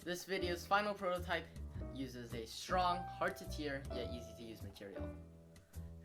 This video's final prototype uses a strong, hard-to-tear, yet easy-to-use material.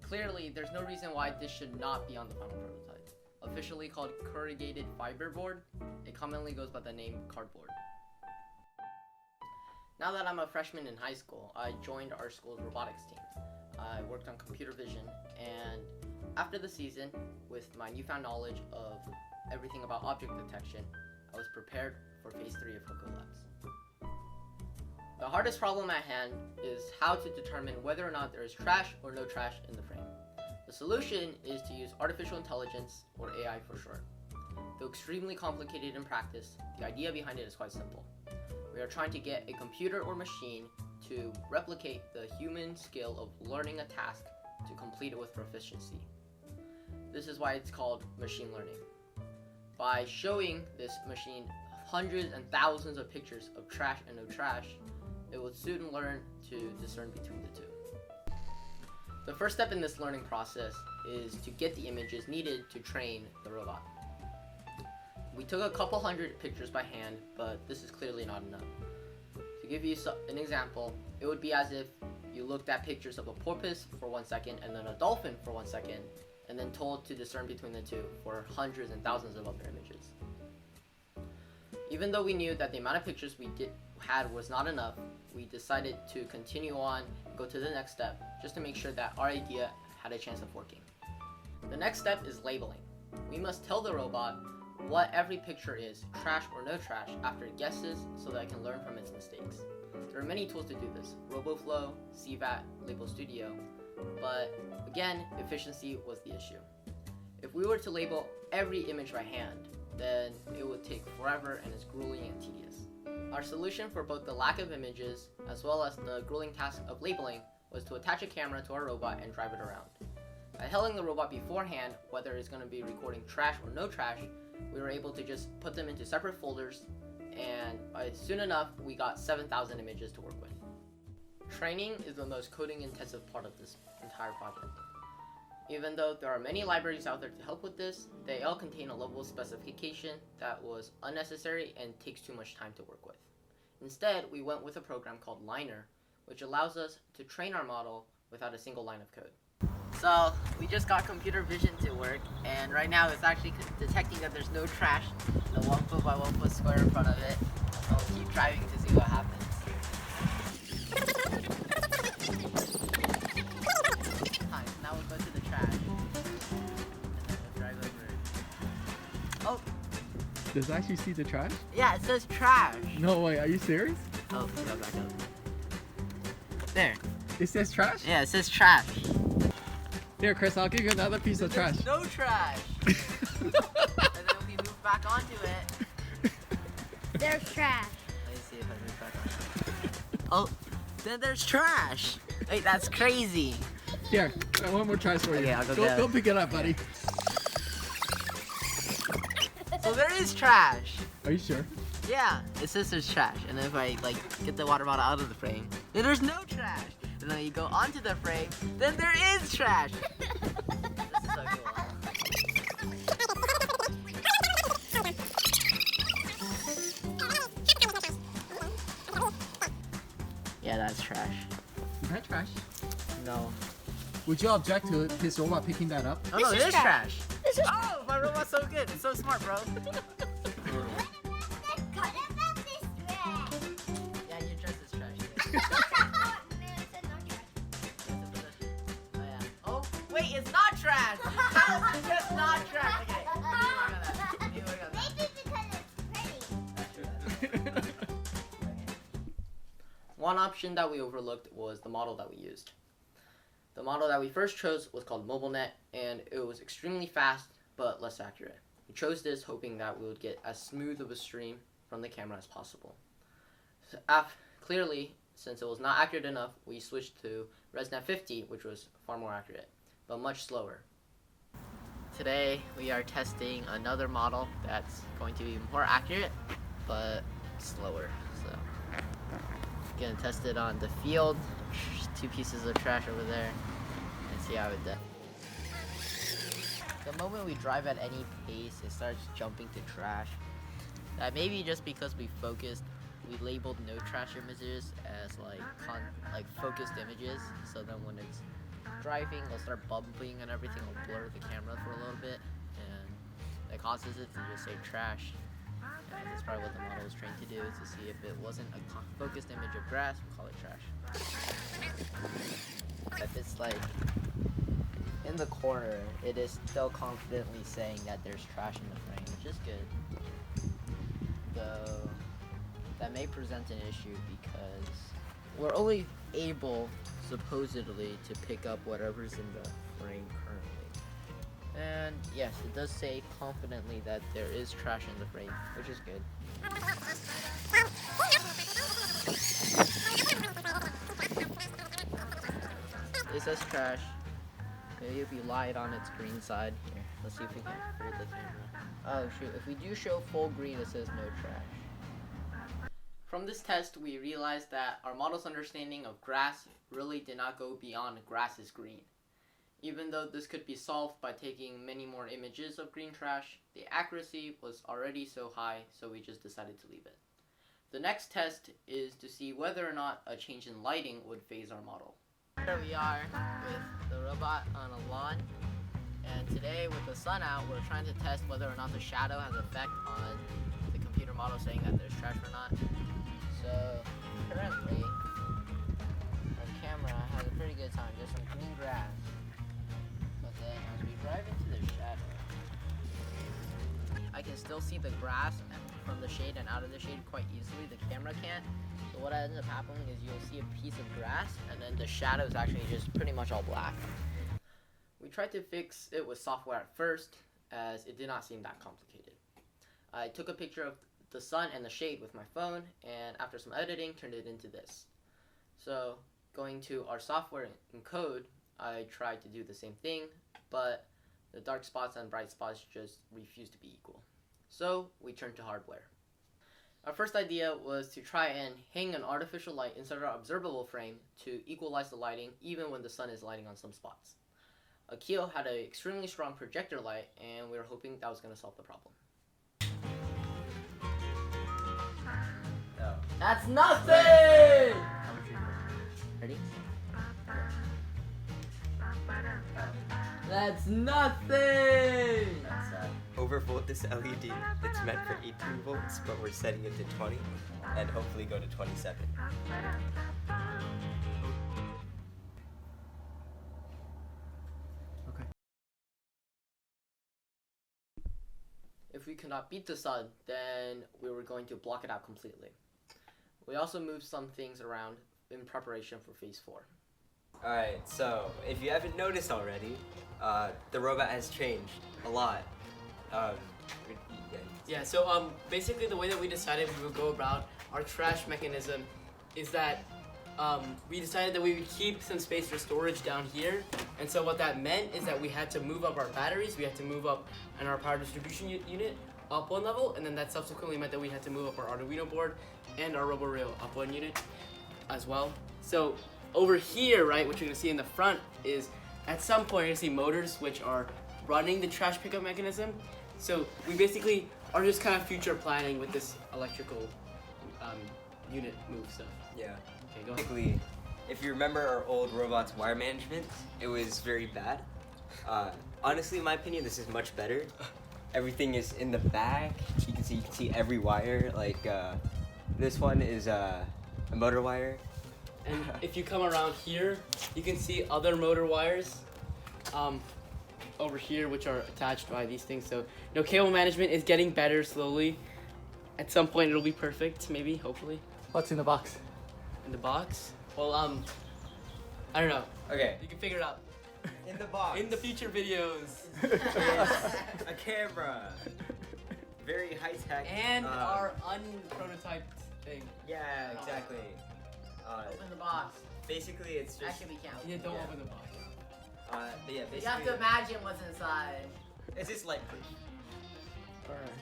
Clearly, there's no reason why this should not be on the final prototype. Officially called corrugated fiber board, it commonly goes by the name cardboard. Now that I'm a freshman in high school, I joined our school's robotics team. I worked on computer vision, and after the season, with my newfound knowledge of everything about object detection, I was prepared for phase 3 of CocoLabs. The hardest problem at hand is how to determine whether or not there is trash or no trash in the frame. The solution is to use artificial intelligence, or AI for short. Though extremely complicated in practice, the idea behind it is quite simple. We are trying to get a computer or machine to replicate the human skill of learning a task to complete it with proficiency. This is why it's called machine learning. By showing this machine hundreds and thousands of pictures of trash and no trash, it will soon learn to discern between the two. The first step in this learning process is to get the images needed to train the robot. We took a couple hundred pictures by hand, but this is clearly not enough. To give you an example, it would be as if you looked at pictures of a porpoise for 1 second and then a dolphin for 1 second, and then told to discern between the two for hundreds and thousands of other images. Even though we knew that the amount of pictures we had was not enough, we decided to continue on and go to the next step just to make sure that our idea had a chance of working. The next step is labeling. We must tell the robot what every picture is, trash or no trash, after it guesses so that it can learn from its mistakes. There are many tools to do this: RoboFlow, CVAT, Label Studio, but again, efficiency was the issue. If we were to label every image by hand, then it would take forever and is grueling and tedious. Our solution for both the lack of images as well as the grueling task of labeling was to attach a camera to our robot and drive it around. By telling the robot beforehand whether it's going to be recording trash or no trash, we were able to just put them into separate folders, and soon enough we got 7,000 images to work with. Training is the most coding intensive part of this entire project. Even though there are many libraries out there to help with this, they all contain a level of specification that was unnecessary and takes too much time to work with. Instead, we went with a program called Liner, which allows us to train our model without a single line of code. So we just got computer vision to work, and right now it's actually detecting that there's no trash in the 1 foot by 1 foot square in front of it. So we'll keep driving to see what happens. Now we'll go to the trash, and then we'll drive over it. Oh! Does it actually see the trash? Yeah, it says trash! No way, are you serious? Oh, go back up. There. It says trash? Yeah, it says trash. Here, Chris, I'll give you another piece of trash. There's no trash! And then we move back onto it. There's trash. Let me see if I move back onto it. Oh, then there's trash! Wait, that's crazy! Here, one more trash for you. Okay, I'll go get it. Go pick it up, buddy. So there is trash! Are you sure? Yeah, it says there's trash, and then if I get the water bottle out of the frame, then there's no trash! And then you go onto the frame, then there is trash! This is so cool. Yeah, that's trash. Is that trash? No. Would you object to his robot picking that up? Oh no, This it is is trash! This is Oh, my robot's so good! It's so smart, bro! Yeah, your dress is trash. Oh, wait, it's not trash! How is it just not trash? Okay, let me work on that. Maybe because it's pretty. That's true. One option that we overlooked was the model that we used. The model that we first chose was called MobileNet, and it was extremely fast but less accurate. We chose this hoping that we would get as smooth of a stream from the camera as possible. So, clearly, since it was not accurate enough, we switched to ResNet 50, which was far more accurate, but much slower. Today, we are testing another model that's going to be more accurate, but slower. So, gonna test it on the field, 2 pieces of trash over there, and see how it does. The moment we drive at any pace, it starts jumping to trash. That may be just because we focused we labeled no trash images as like focused images. So then when it's driving, it'll start bumping and everything will blur the camera for a little bit, and that causes it to just say trash. And that's probably what the model was trained to do, is to see if it wasn't a focused image of grass, we'll call it trash. If it's like in the corner, it is still confidently saying that there's trash in the frame, which is good. Though that may present an issue because we're only able supposedly to pick up whatever's in the frame currently. And yes, it does say confidently that there is trash in the frame, which is good. It says trash. Maybe if you lie it on its green side. Here, let's see if we can hold the camera. Oh shoot, if we do show full green, it says no trash. From this test, we realized that our model's understanding of grass really did not go beyond grass is green. Even though this could be solved by taking many more images of green trash, the accuracy was already so high, so we just decided to leave it. The next test is to see whether or not a change in lighting would phase our model. Here we are with the robot on a lawn, and today with the sun out, we're trying to test whether or not the shadow has effect on the computer model saying that there's trash or not. So currently, our camera has a pretty good time, just some green grass. But then as we drive into the shadow, I can still see the grass from the shade and out of the shade quite easily. The camera can't. So what ends up happening is you'll see a piece of grass and then the shadow is actually just pretty much all black. We tried to fix it with software at first, as it did not seem that complicated. I took a picture of the sun and the shade with my phone, and after some editing, turned it into this. So going to our software in code, I tried to do the same thing, but the dark spots and bright spots just refused to be equal. So we turned to hardware. Our first idea was to try and hang an artificial light inside our observable frame to equalize the lighting even when the sun is lighting on some spots. Akio had an extremely strong projector light, and we were hoping that was going to solve the problem. No. That's nothing! Ready? That's nothing! Overvolt this LED. It's meant for 18 volts, but we're setting it to 20 and hopefully go to 27. Okay. If we could not beat the sun, then we were going to block it out completely. We also moved some things around in preparation for phase 4. Alright, so if you haven't noticed already, the robot has changed a lot. Yeah, so basically the way that we decided we would go about our trash mechanism is that we decided that we would keep some space for storage down here. And so what that meant is that we had to move up our batteries, we had to move up and our power distribution unit up one level, and then that subsequently meant that we had to move up our Arduino board and our RoboRail up one unit as well. So over here, right, what you're gonna see in the front is at some point you're gonna see motors which are running the trash pickup mechanism. So we basically are just kind of future planning with this electrical unit move stuff. Yeah. Okay, go ahead. Basically, if you remember our old robot's wire management, it was very bad. Honestly, in my opinion, this is much better. Everything is in the back. You can see every wire. Like this one is a motor wire. And if you come around here, you can see other motor wires over here, which are attached by these things. So, cable management is getting better slowly. At some point, it'll be perfect, maybe, hopefully. What's in the box? In the box? Well, I don't know. Okay. You can figure it out. In the box. In the future videos. A camera. Very high tech. And our unprototyped thing. Yeah, exactly. Open the box. Basically, it's just. Actually, we can't. Yeah, don't Yeah. open the box. But yeah, basically. You have to imagine what's inside. It's just light proof.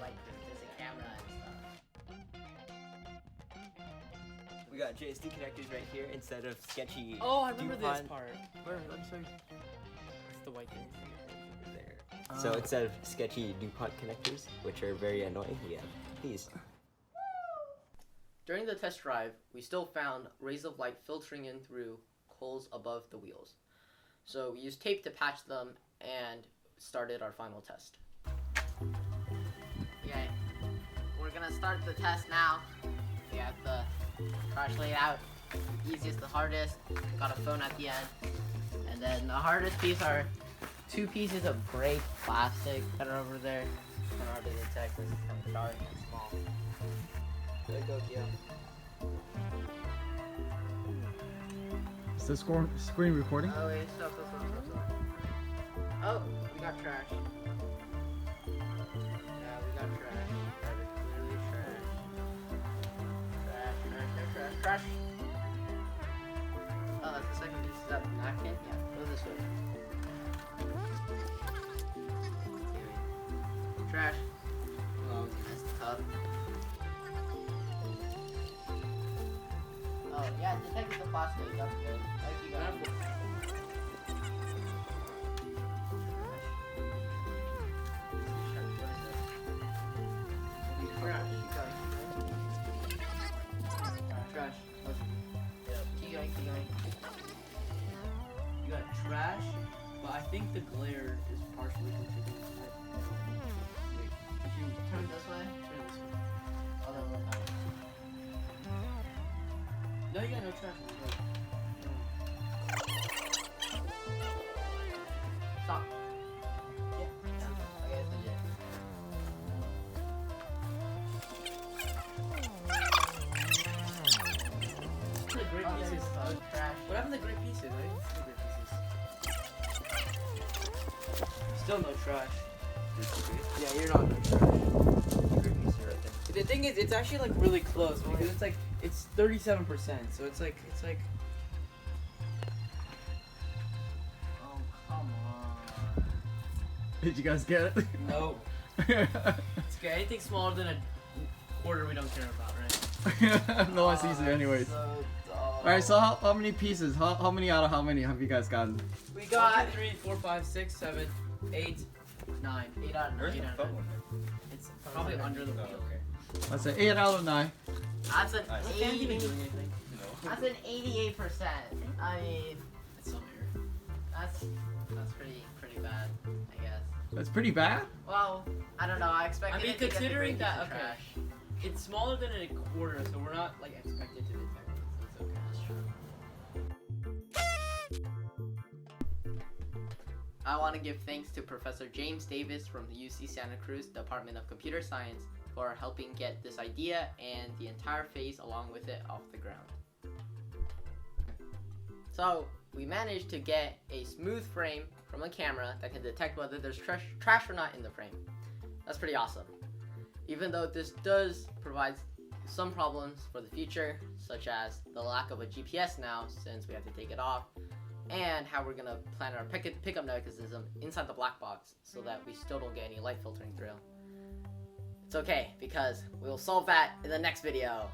Like, there's a camera and stuff. We got JSD connectors right here instead of sketchy. Oh, I remember this DuPont part. Where? Let me show you. It's the white thing. there. So instead of sketchy DuPont connectors, which are very annoying, we have these. During the test drive, we still found rays of light filtering in through holes above the wheels. So we used tape to patch them and started our final test. Okay, we're gonna start the test now. We have the crash laid out, easiest to hardest. Got a phone at the end. And then the hardest piece are 2 pieces of gray plastic that are over there. Kind of hard to detect, this is kind of dark and small. There you go, Gio. Is the screen recording? Oh wait, stop. Oh, we got trash. Yeah, we got trash. That is clearly trash. Trash. Oh, that's the second piece. Is that the napkin? Yeah, go this way. Trash. Oh, that's tough. Oh, yeah, detected the plastic. That's good. Like you got it. Trash. Keep going. You got trash, but I think the glare is partially contributing to it. Wait, if you Turn this way. turn this way. Oh, no, no. No, you got no trash. Stop. Yeah. Okay, it's legit. The great Oh, pieces. there's trash. What happened to the great pieces, right? The great pieces. Still no trash. Yeah, you're not no trash. The thing is, it's actually like really close because it's 37%. So it's like Oh, come on. Did you guys get it? no. It's okay. Anything smaller than a quarter, we don't care about, right? No one sees it anyways. So dumb. Alright, so how many pieces? How many out of how many have you guys gotten? We 1, got 2, 3, 4, 5, 6, 7, 8, 9. 8 out of 9. Where's the 8 out of phone? 9. It's probably under the wheel. Let's say 8 out of 9. That's an Nice. I can't 80. even do anything. That's an 88%. I mean, It's somewhere. that's pretty bad, I guess. That's pretty bad. Well, I don't know. I expected I mean, it to get the considering great piece that, of okay. trash. It's smaller than a quarter, so we're not like expected to detect it. So it's okay. That's true. I want to give thanks to Professor James Davis from the UC Santa Cruz Department of Computer Science for helping get this idea and the entire phase along with it off the ground. So, we managed to get a smooth frame from a camera that can detect whether there's trash or not in the frame. That's pretty awesome. Even though this does provide some problems for the future, such as the lack of a GPS now since we have to take it off, and how we're gonna plan our pickup mechanism inside the black box so that we still don't get any light filtering through. It's okay, because we'll solve that in the next video.